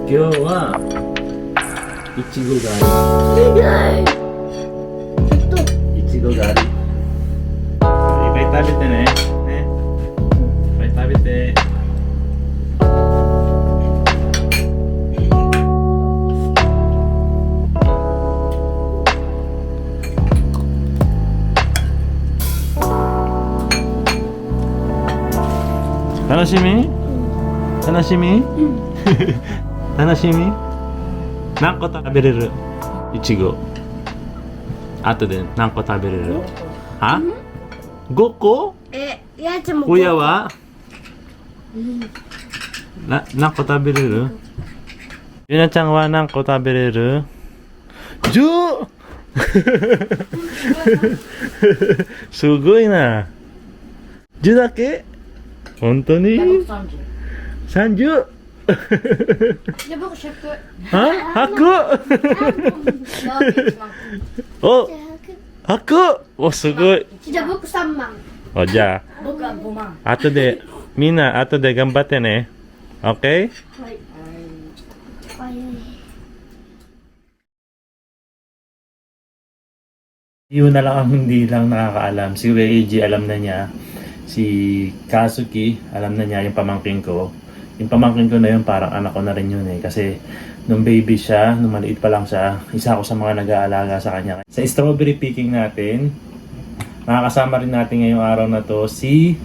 今日はいちご狩り。いちご狩り。いっぱい食べてね。ね。いっぱい食べて。楽しみ？楽しみ？楽しみ？何個食べれる？いちご。後で何個食べれる？は？5個？やつも親は？何個食べれる？ゆなちゃんは何個食べれる？ 10! すごいな。10だけ？本当に？ 30? じゃあ僕100。は？ 100? お、100? お、すごい。じゃあ僕3万。お、じゃ僕は5万。あ、後で、みんな後で頑張ってね。OK?はい。Yun na lang ang hindi lang nakakaalam. Si Kuya AJ alam na niya. Si Kazuki alam na niya yung pamangkin ko. Yung pamangkin ko na yun parang anak ko na rin yun eh. Kasi nung baby siya, nung maliit pa lang siya, isa ako sa mga nag-aalaga sa kanya. Sa strawberry picking natin, makakasama rin natin ngayong araw na to si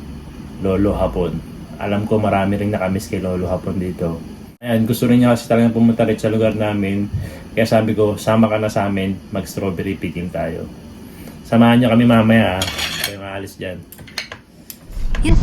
Lolo Hapon. Alam ko marami rin nakamiss kay Lolo Hapon dito. Ayan, gusto rin niya kasi talagang pumunta rin sa lugar namin. Kaya sabi ko, sama ka na sa amin, mag-strawberry picking tayo. Samahan niyo kami mamaya, kayo maalis dyan. Yes.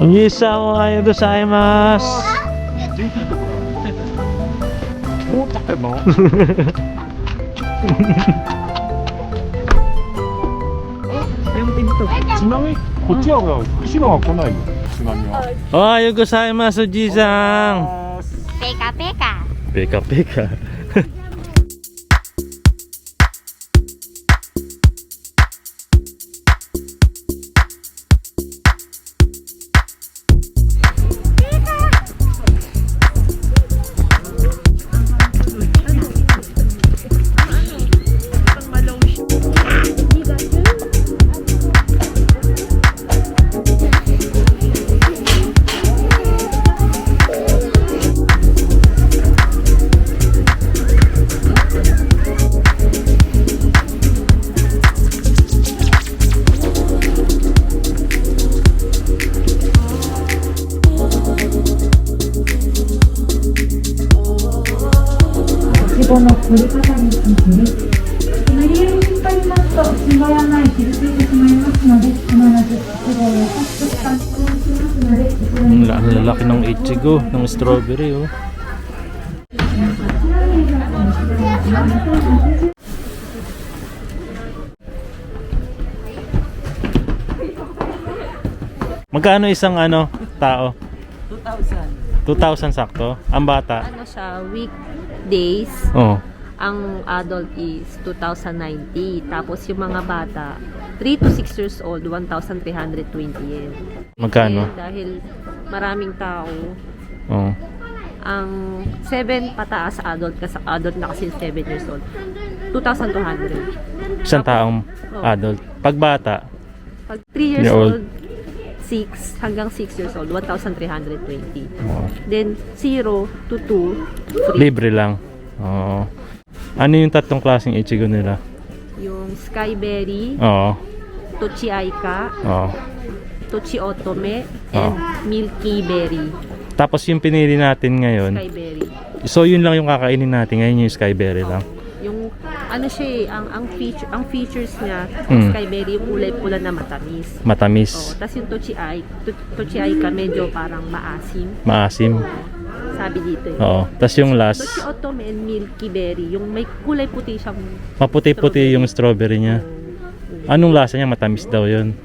Yisa, ohayo gozaimasu. もう食べの津波こっちは後ろは来ないよ津波は Ohayo gozaimasu, Ji-san. Peka peka. Peka peka. Ang lalaki ng ichigo, ng strawberry oh. Magkano isang tao? 2,000. 2,000 sakto? Ang bata? Ano siya, weekdays, Oh. ang adult is 2,090. Tapos yung mga bata, 3 to 6 years old, 1,320 yen. Magkano? And dahil maraming tao, Oh. ang 7 pataas adult, kasi adult na kasi 7 years old, 2,200. Isang taong Oh. adult. Pag bata, Pag 3 years Year old. old, 6 hanggang 6 years old, 1,320. oh, Then 0 to 2, free. libre lang. Oo. Ano yung tatlong klaseng ichigo nila? Yung Skyberry, Oo. Tochi Aika, Oo. Tochi Otome, and Milky Berry. Tapos yung pinili natin ngayon, Skyberry. so yun lang yung kakainin natin ngayon, yung skyberry lang. Yung ano siya eh, ang features niya, Skyberry, yung kulay pula na matamis. Matamis, Tapos yung Tochi ka medyo parang maasim. maasim. Sabi dito eh. Oo. Tapos yung Tochi last, Otome and Milky Berry, yung may kulay puti siyang maputi-puti yung strawberry niya. Anong lasa niya? Matamis daw yun.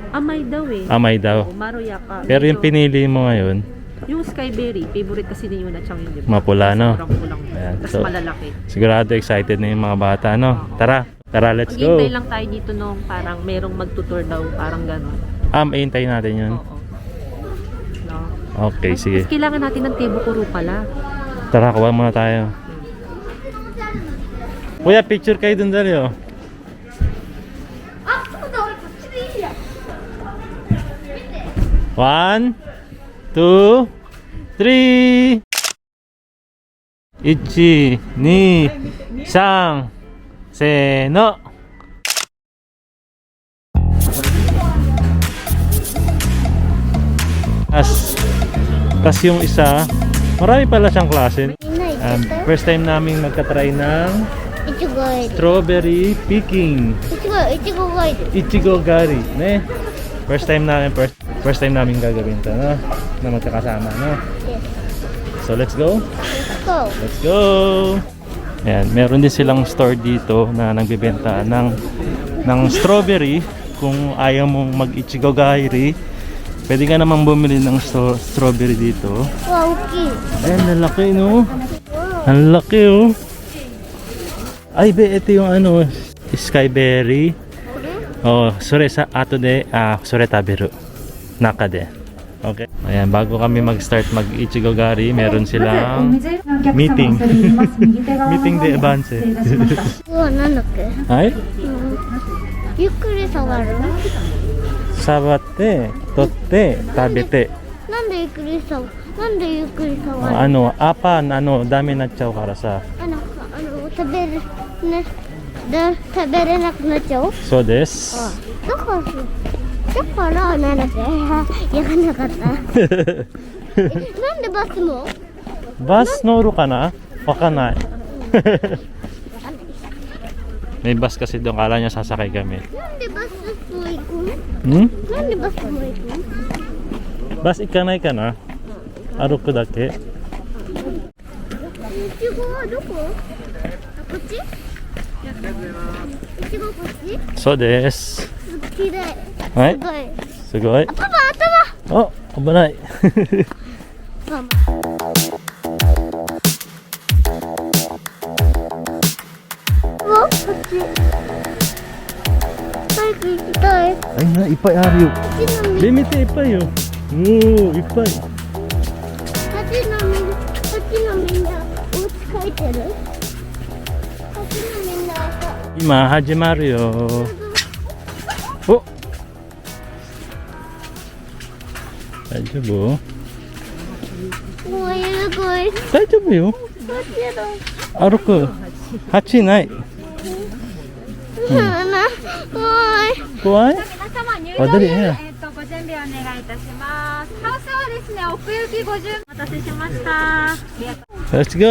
amay daw eh. Amay daw. Oo, maroyaka. Pero yung Medyo- pinili mo ngayon, yung Skyberry, favorite kasi ni Yuna Chang yun. Mapula, no? Sobrang pulang. Ayan, Tapos so- malalaki. sigurado excited na yung mga bata, no? Tara, let's go. Maghintay lang tayo dito nung parang merong magtutur daw, parang gano'n. Hintayin natin yun. Oo. No? Okay, sige. Tapos kailangan natin ng tebukuro pala. Tara, kuha muna tayo. Kuya, picture kayo dun dali, oh. あ、そうだ、俺こっちでいいや。 1, 2, 3. 1, 2, 3. せーの。Tas yung isa, marami pala siyang klase. First time namin magka-try ng いちごがいる。 strawberry picking. いちごがいる。 Ichigo gari, ne? First time namin gagawin to, no? Na magkakasama, no? So let's go. Let's go. Let's go. Ayan, meron din silang store dito na nagbebenta ng strawberry. Kung ayaw mong mag-ichigo gari, pwede ka namang bumili ng strawberry dito. うわ、大きい。 Ayan, ang laki, no? Ang laki, oh. Ay, ito yung ano, skyberry. Oh, sore sa ato de, sore taberu. Naka de. Okay. Ayan, bago kami mag-start mag-ichigo gari, meron silang meeting. Meeting de advance. うわ、なんだっけ。 Ay, ゆっくり触る。 sabate, totte, tabete. なんでゆっくり触る。なんでゆっくり触る。Ano, apan, dami na chow para sa. 食べるね。食べれなくなっちゃう。 So des. だからなんだっけ。やらなかった。なんでバスも。 Bus noro ka na? Baka na. May bus kasi doon, kala niya sasakay kami. なんでバスも行くの。 Hmm? なんでバスも行くの。 Bus ikanay ka na? Aruku dake. いちごはどこ。こっち。いちごこっち。 So des. きれい。はいすごい。すごい。パパ頭。 Oh, kabanay. ママ。うわ、こっち。早く行きたい。 Ay na, ipay ariyo. こっちのみ。 Limite ipay yo. Oo, ipay. こっちのみんな。お家書いてる。こっちのみんな。今始まるよ。お。大丈夫？もうすごい。大丈夫よ。こっちだ。歩く。蜂ない。怖い？踊りね。ご準備お願いいたします。ハウスはですね、奥行き50、お待たせしました。 Let's go.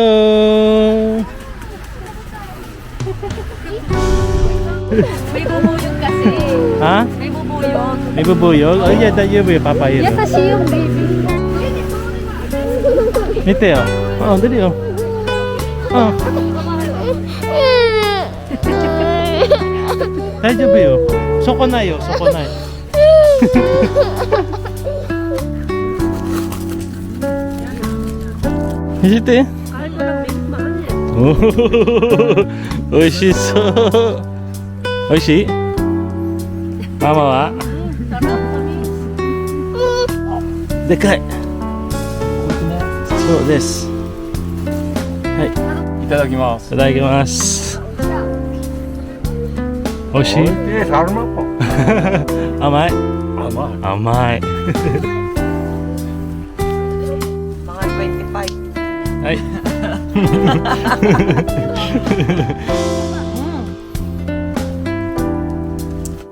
May bubuyog kasi. Ha? May bubuyog. May bubuyog? Oh yeah, dayo ba yung papayro? Yasashi yung baby. Mite yo. Oh, dali yo. Oh, 大丈夫よ。そこないよ、そこない。見せて。 Kahit walang bilikmaan eh. おお、おいしそう。おいしい？ママは？でかい。そうです。はいただきますい、いただきます。おいしい？ 잘 먹어 甘い？ 아마 甘い。 Mga 25. はい。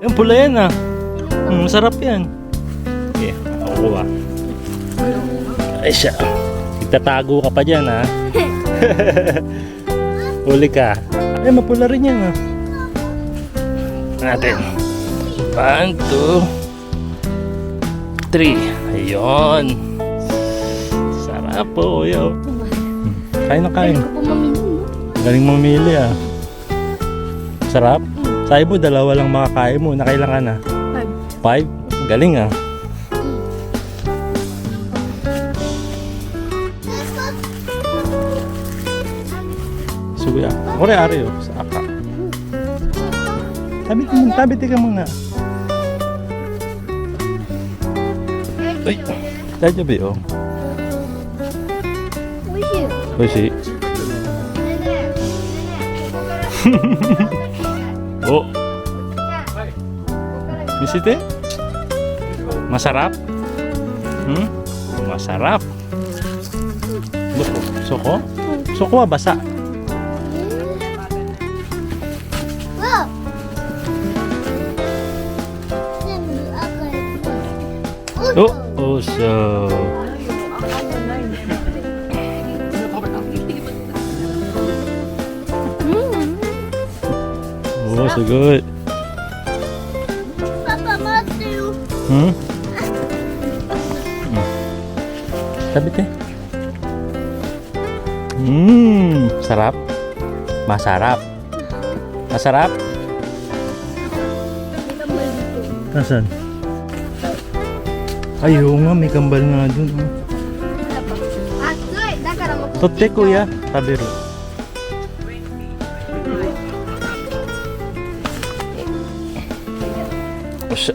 Yung pula yan masarap yan. Okay, ako ba? Ay siya. Itatago ka pa dyan ha. Huli ka. Ay mapula rin yan ha. Natin. 1, 2, 3. Ayun. Sarap po yo. Kain na kain. Galing mamili ah. Sarap. Sabi mo dalawa lang makakain mo. Nakailangan na? 5. Galing ah. Suya. Ore ari yo sa aka. Tabit ka muna. Ay. Dajo ba yo? 美味しい。 Oishi. Oh. Bisite? Masarap? Masarap. Soko? Soko wa basa? Wow. 全部赤い。Oh, so. Oh, so good. パパ待ってよ。 Sabi te. Sarap. Masarap. Masarap. Nasaan? Ay, oo nga, may kambal nga dun. 熱い。だからもう。 Totte kuya, tabiru. Osha.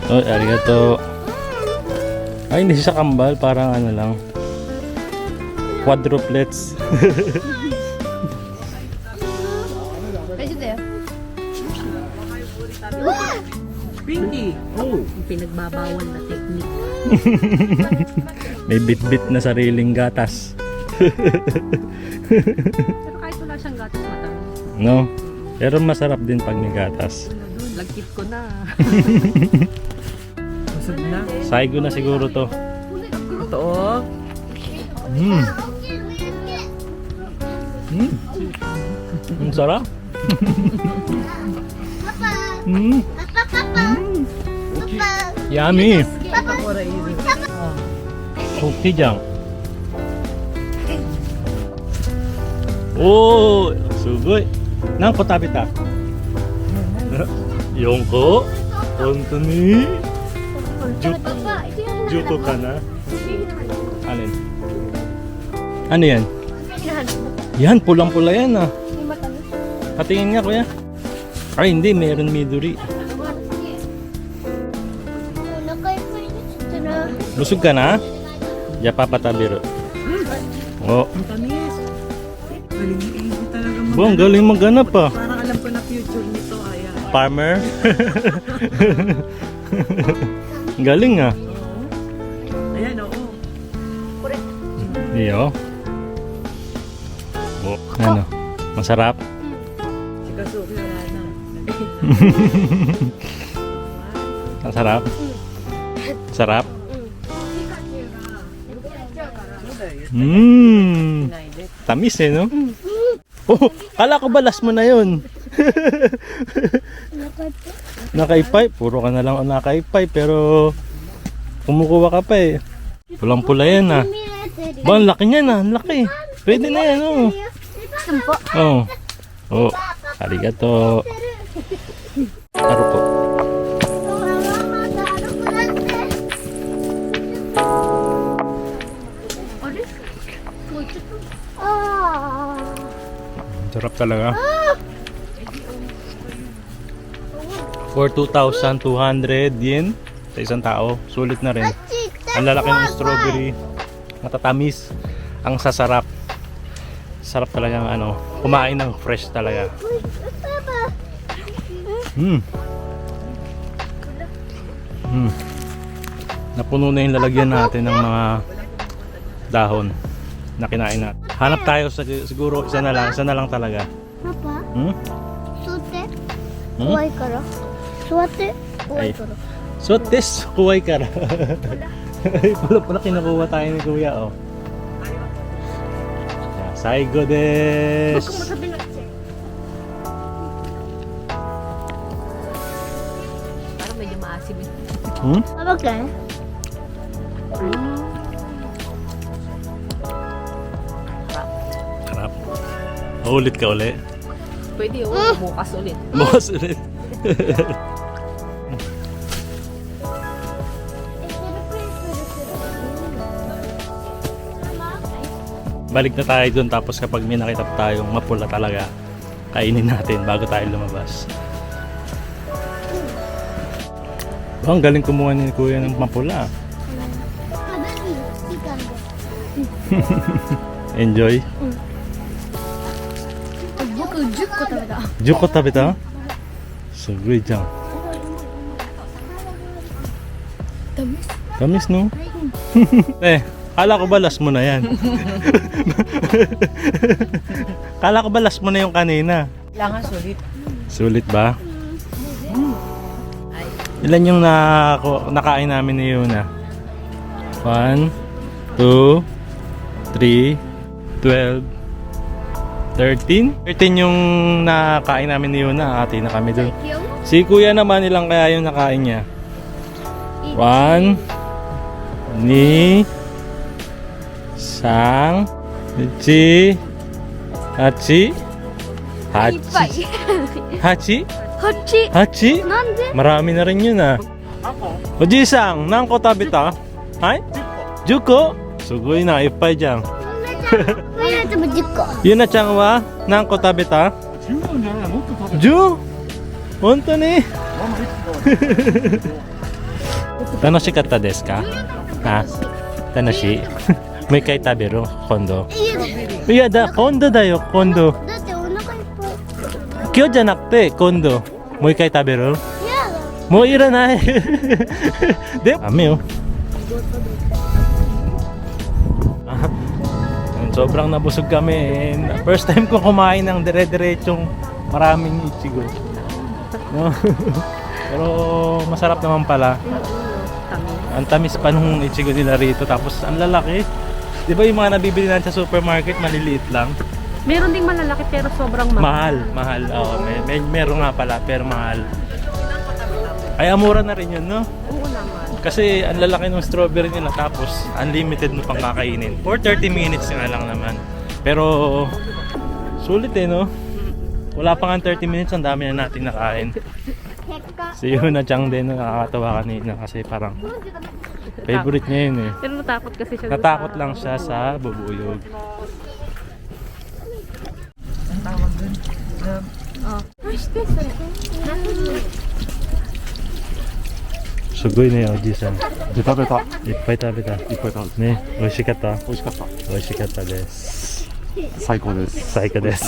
Oh, arigato. Ay, hindi siya kambal, parang ano lang. Quadruplets. 大丈夫だよ。 Pinky. Yung pinagbabawal na technique. May bit-bit na sariling gatas. Pero kahit wala siyang gatas matamis. No? Pero masarap din pag may gatas. Lagkit ko na. Busog na. Saigo na siguro to. Totoo. Ang sarap. Papa. Mm. Papa, papa. Papa. Yummy. Papa. Cookie jang. Oh, sugoi. Nan ko tabita? Yonko? Honto ni? Papa, ito yung Juto ka na? Alin? Ano yan? Yan, pulang-pula yan ah. Patingin nga kuya. Ay hindi, meron midori. お腹いっぱいになっちゃったな。 Busog ka na? Ya papatabiro. Oh, Ang tamis. Galing easy talaga mag- bong galing maghanap ah. Parang alam ko na future nito. Ayan. Farmer. Galing ah. Ayan, oo. Iyo. Oh, ano? Masarap. Sika suki, wala na. Masarap. Sarap. Tamis eh, no? Oh, kala ko balas mo na yun. Nakaipay. Puro ka na lang nakaipay, pero kumukuha ka pa eh. Pulang-pula yan ah. Ba, ang laki niyan ah. Ang laki. Pwede na yan, oh. Oh. Oh. Arigato. Aro po. Sarap talaga. For 2,200 yen sa isang tao, sulit na rin. Ang lalaki ng strawberry, matatamis, ang sasarap. Sarap talaga ng ano, kumain ng fresh talaga. Napuno na yung lalagyan natin ng mga dahon na kinain natin. Hanap tayo siguro isa na lang talaga. Papa, うん座って。うん怖いから。座って。怖いから。So, test, kuway ka na. Pula-pula kinukuha tayo ni Kuya, oh. Saigo des. Parang medyo maasim eh. Hmm? Okay. Harap. Ulit ka uli. Pwede bukas ulit. Bukas ulit. Balik na tayo dun, tapos kapag may nakita pa tayong mapula talaga, kainin natin bago tayo lumabas. Oh, ang galing kumuha ni Kuya ng mapula. Enjoy. 僕10個食べた。 10個食べた? すごいじゃん。Tamis no? Eh, kala ko ba last mo na yan? Kala ko ba last mo na yung kanina? Kailangan sulit. Sulit ba? Ilan yung nakain namin ni Yuna? 1, 2, 3, 12, 13? 13 yung nakain namin ni Yuna. Ati na kami dun. Si Kuya naman, ilang kaya yung nakain niya? 1, 2, 3, 4, 8, 8? 8? なんで Marami na rin yun ah. Oji-san,何個食べた? Hai? 10個? すごいな、いっぱいじゃん。みんなとも10個。ゆなちゃんは何個食べた? 十分じゃないもっと食べ 10? 本当に? 楽しかったですか? あ、楽しい。もう一回食べる今度。いやだ、今度だよ、今度。だってお腹いっぱい。今日じゃなくて今度。もう一回食べる? いやもういらない。で、ダメよ。Ah, sobrang nabusog kami. First time ko kumain ng dire-diretsong maraming ichigo. No? Pero masarap naman pala. Ang tamis pa nung ichigo nila rito. Tapos ang lalaki. Di ba yung mga nabibili natin sa supermarket, maliliit lang? Meron ding malalaki pero sobrang mahal. Mahal. Oo, meron nga pala, pero mahal. Ay, mura na rin yun, no? Oo naman. Kasi ang lalaki ng strawberry nila, tapos unlimited mo pang kakainin. For 30 minutes nga lang naman. Pero, sulit eh, no? Wala pa nga 30 minutes, ang dami na natin nakain. Si Yuna Chang din, nakakatawa kanina kasi parang favorite niya yun eh. Pero natakot kasi siya. Natakot lang siya sa bubuyog. Ang tawag dun. Sugoi ne, Oji-san. で食べたいっいっぱい食べた。ぱい食べたね、美味しかった。美味しかった美味しかったです。最高です Psycho des.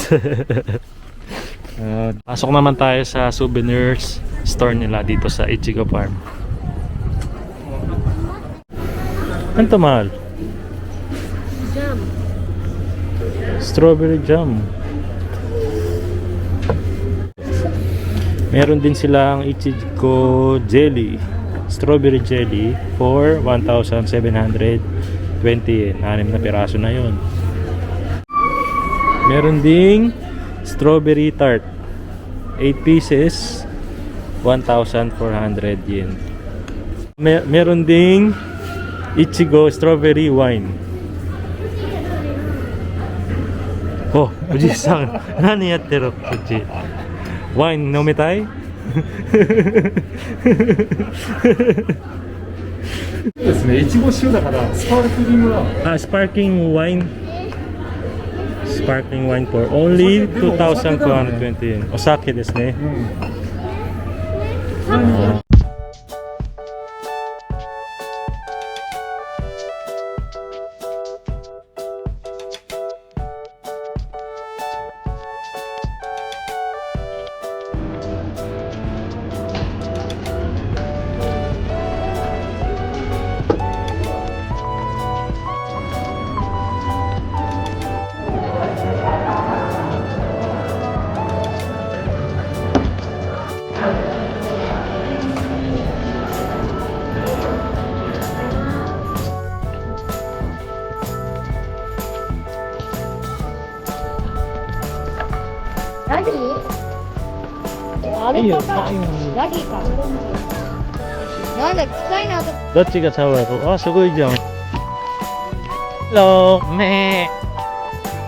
Pasok naman tayo sa souvenirs store nila dito sa Ichigo Farm. Ano to, mahal? Jam. Strawberry jam. Meron din silang Ichigo jelly. Strawberry jelly for 1,720 yen. 6 na piraso na yun. Meron ding strawberry tart. 8 pieces, 1,400 yen. Meron ding Ichigo strawberry wine. Oh, Oji-san, nani yatteru, Oji? Wine nomitai? ですねいちご塩だからスパークリングラー Sparkling wine. Sparkling wine for only 2,420 yen. Osake desu ne. あれかなヤギか。なんだ、臭いなと。どっちが爽やか？あ、すごいじゃん。Hello! め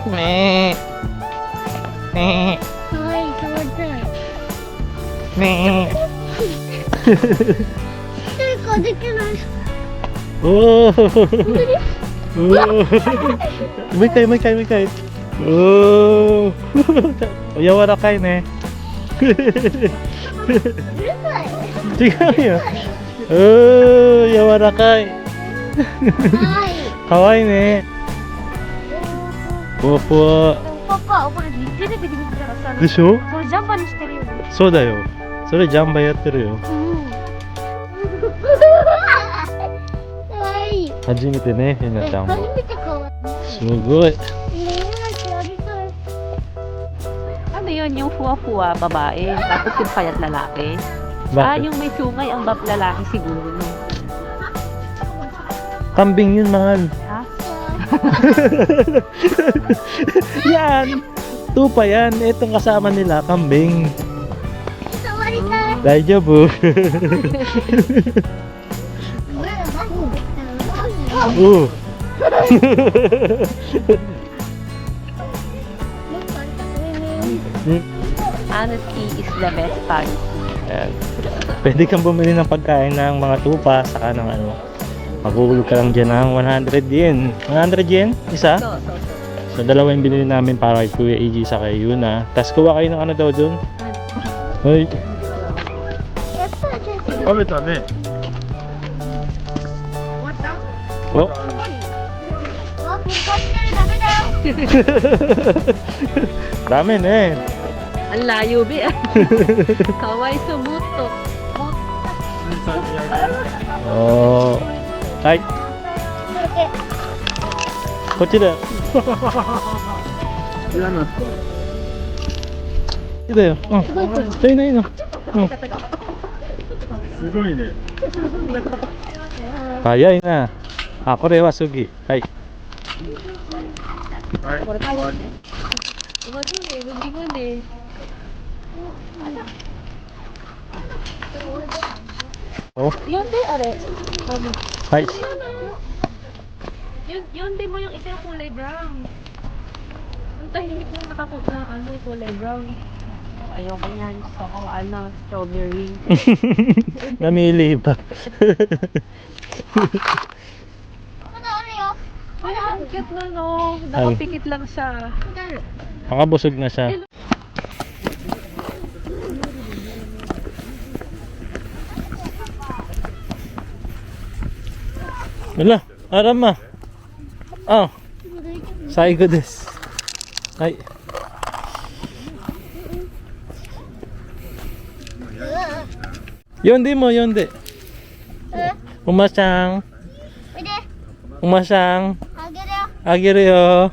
ー。めー。めかわいい、触りたい。ー。めー。誰かできない。おー。おー。もう一回、もう一回、もう一回。おー。柔らかいね。違うよ。おー、柔らかい。はい。かわいいね。ふわふわ。パパ、これテレビで見てたらさ、でしょ？これジャンバにしてるよね。そうだよ。それジャンバやってるよ。かわいい。初めてね、ひなちゃん初も。めてかわいい。すごい。Ano yun, yung fuwa-fuwa babae, tapos yung payat lalaki. Bakit? Yung may sungay ang lalaki siguro, no? Kambing yun, mahal. Ha? Yan! Tupa yan. Itong kasama nila, kambing. Daijoubu. Honesty is the best policy. Ayan. Pwede kang bumili ng pagkain ng mga tupa, saka ng ano. Maguhulog ka lang dyan ng 100 yen. 100 yen? Isa? So, dalawa yung binili namin para kay Kuya AG sa kay Yuna. Tapos kuha kayo ng ano daw dun? Hoy. 食べたね。Oh. Dami na eh. Ang layo, be. Kawai sumuto. Oh. Ay. Kochira. Ito yun. Oh. Tayo na yun. Oh. すごいね。 Kaya na. Ah, kore wa sugi. Hai. はい。終わり。 Oh. Yun din, are. Hai. Yun din mo yung isa yung kulay brown. Ang tahimik na nakakuha ano, kulay brown. Ayoko niyan. Gusto ko ano, strawberry. Namili pa. Ay, ang cute na no. Nakapikit lang siya. Makabusog na siya. Wala, arama. Ah. Saigo desu. Hai. Yonde mo, yonde. Umasang. Umasang. Ageru yo.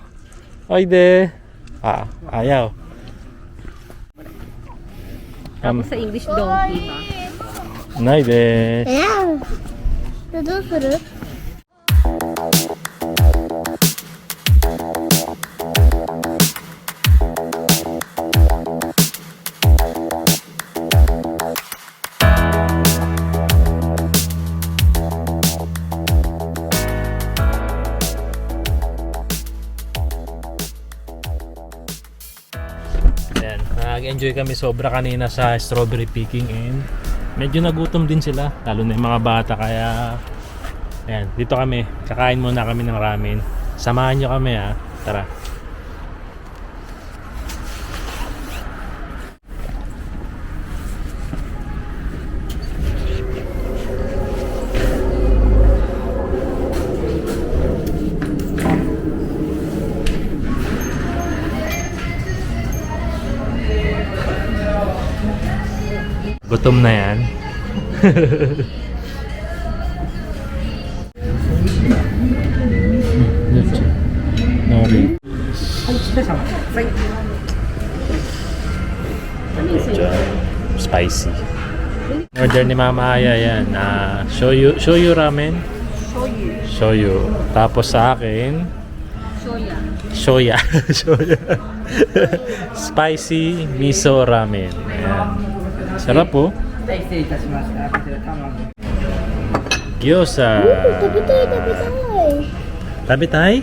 Oide. Ah, ayaw. Tapos sa English, donkey ba? Nai desu. どうする？ Ayan, nag-enjoy kami sobra kanina sa strawberry picking and medyo nagutom din sila, lalo na yung mga bata, kaya ayan, dito kami, kakain muna kami ng ramen. Samahan nyo kami ha, tara. Gutom na yan. Spicy. Order ni Mama Aya yan. Shoyu ramen. Shoyu. Tapos sa akin, Shoya. Shoya. Spicy miso ramen. Ayan. Sarap po. はい、失礼いたしました。こちら卵。 Gyoza. Tabi tayo, tabi tayo. Tabi tay?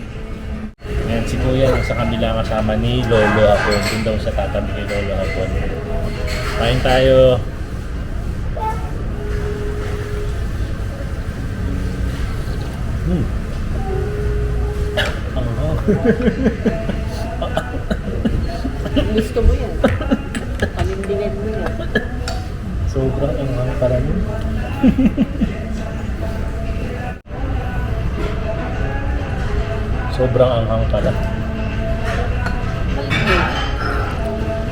Ayan, si Kuya nasa kabila kasama ni Lolo Hapon. Doon daw sa tatabi ni Lolo Hapon. Kain tayo. Gusto mo yan. Panindigan mo yan. Sobrang anghang para nun. Sobrang anghang pala.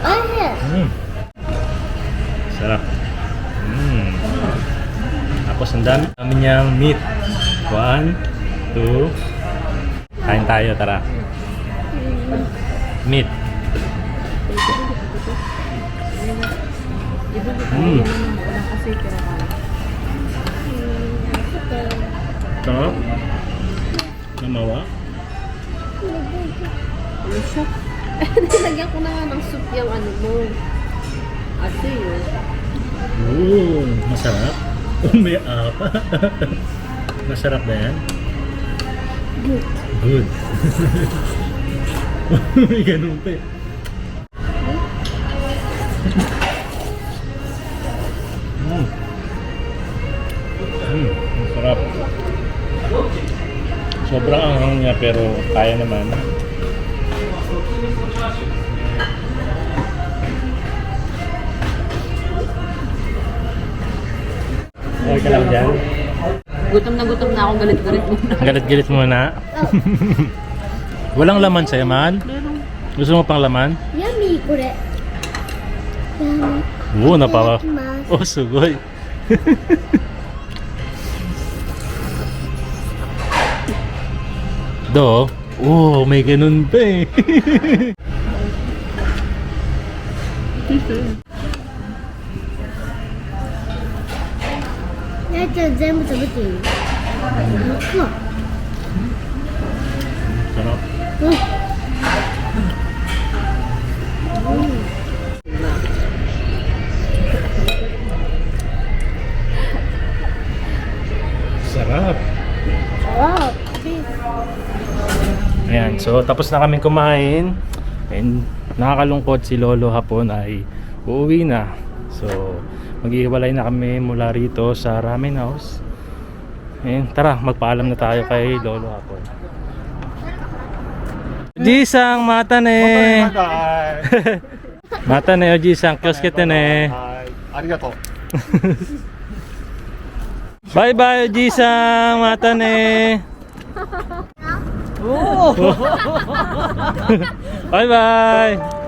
Ah, Sarap. Tapos ang dami niyang meat. 1, 2. Kain tayo, tara. Meat. Sarap. Namawa. Ano siya? Nilagyan ko na nga ng soup yung ano mo. Ate yun. Oo, masarap. May apa. Masarap na yan? Good. Good. May ganun pa eh. Masarap. Sobrang anghang niya pero kaya naman. Okay ka lang dyan? Gutom na akong galit-galit muna. Galit-galit muna. Walang laman sa'yo, man? Gusto mo pang laman? yummy, kore. Yummy. Oo, napawa. Itadakimasu. Oh, sugoy. Do? Oh, may ganun pa eh.全部食べていいのか。Sarap. Sarap. Wow. Ayan, so tapos na kaming kumain. And nakakalungkot si Lolo Hapon ay uuwi na. So maghihiwalay na kami mula rito sa ramen house. Ayan, tara, magpaalam na tayo kay Lolo Hapon. Jisang mata ne. Mata ne o Jisang, kyoskete ne. ありがとう。 Bye bye Jisang, mata ne. Bye bye.